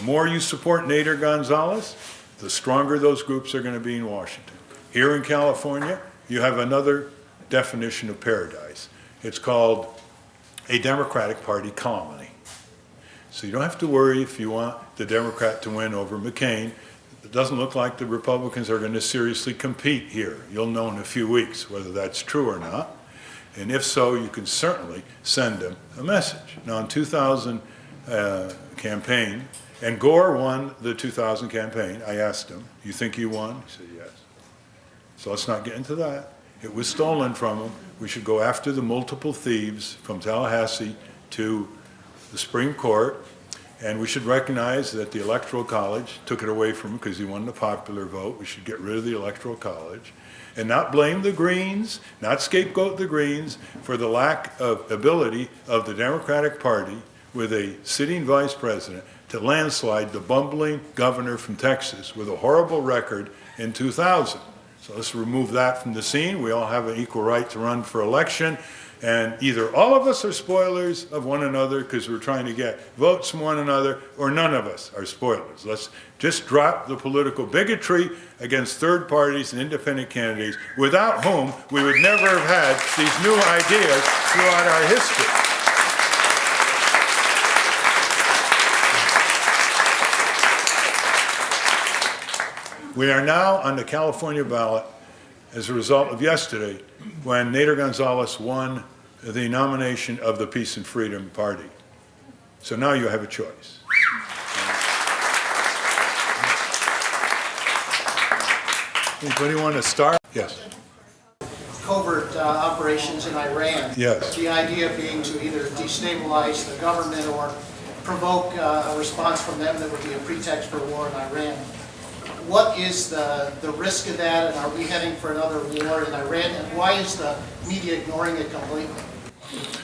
more you support Nader Gonzalez, the stronger those groups are going to be in Washington. Here in California, you have another definition of paradise. It's called a Democratic Party colony. So you don't have to worry if you want the Democrat to win over McCain. It doesn't look like the Republicans are going to seriously compete here. You'll know in a few weeks whether that's true or not. And if so, you can certainly send them a message. Now, in 2000 campaign, and Gore won the 2000 campaign. I asked him, "You think he won?" He said, "Yes." So let's not get into that. It was stolen from him. We should go after the multiple thieves from Tallahassee to the Supreme Court, and we should recognize that the Electoral College took it away from him because he won the popular vote. We should get rid of the Electoral College and not blame the Greens, not scapegoat the Greens for the lack of ability of the Democratic Party with a sitting vice president to landslide the bumbling governor from Texas with a horrible record in 2000. So let's remove that from the scene. We all have an equal right to run for election. And either all of us are spoilers of one another because we're trying to get votes from one another, or none of us are spoilers. Let's just drop the political bigotry against third parties and independent candidates, without whom we would never have had these new ideas throughout our history. We are now on the California ballot as a result of yesterday, when Nader Gonzalez won the nomination of the Peace and Freedom Party. So now you have a choice. Anybody want to start? Yes. Covert operations in Iran. Yes. The idea being to either destabilize the government or provoke a response from them that would be a pretext for war in Iran. What is the risk of that, and are we heading for another war in Iran, and why is the media ignoring it completely?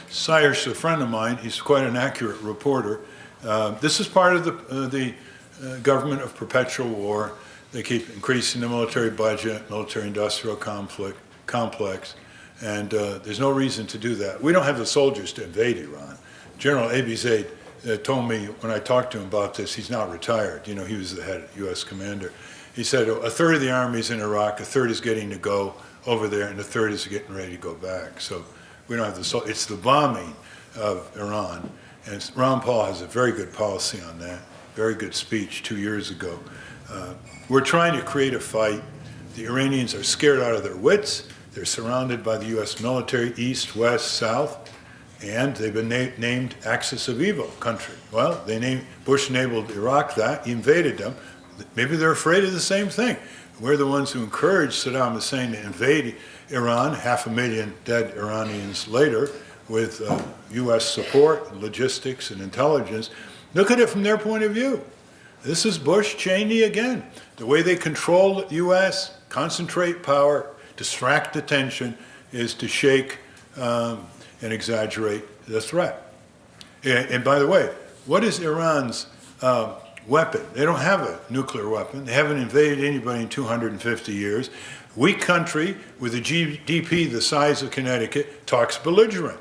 Cyrus, a friend of mine, he's quite an accurate reporter. This is part of the government of perpetual war. They keep increasing the military budget, military-industrial complex, and there's no reason to do that. We don't have the soldiers to invade Iran. General Abizaid told me when I talked to him about this, he's now retired. You know, he was the head U.S. commander. He said a third of the army's in Iraq, a third is getting to go over there, and a third is getting ready to go back. So we don't have it's the bombing of Iran. And Ron Paul has a very good policy on that, very good speech 2 years ago. We're trying to create a fight. The Iranians are scared out of their wits. They're surrounded by the U.S. military, east, west, south, and they've been named Axis of Evil country. Well, Bush enabled Iraq that, he invaded them. Maybe they're afraid of the same thing. We're the ones who encouraged Saddam Hussein to invade Iran, 500,000 dead Iranians later, with U.S. support, logistics, and intelligence. Look at it from their point of view. This is Bush, Cheney again. The way they control the U.S., concentrate power, distract attention, is to shake and exaggerate the threat. And by the way, what is Iran's weapon? They don't have a nuclear weapon. They haven't invaded anybody in 250 years. Weak country with a GDP the size of Connecticut talks belligerent.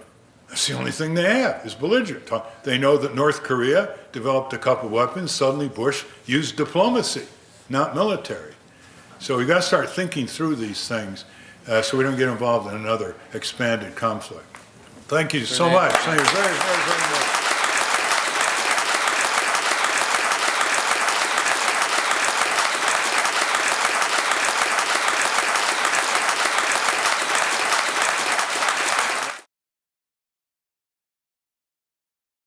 That's the only thing they have, is belligerent. They know that North Korea developed a couple weapons. Suddenly Bush used diplomacy, not military. So we've got to start thinking through these things so we don't get involved in another expanded conflict. Thank you so much. Thank you very, very, very much.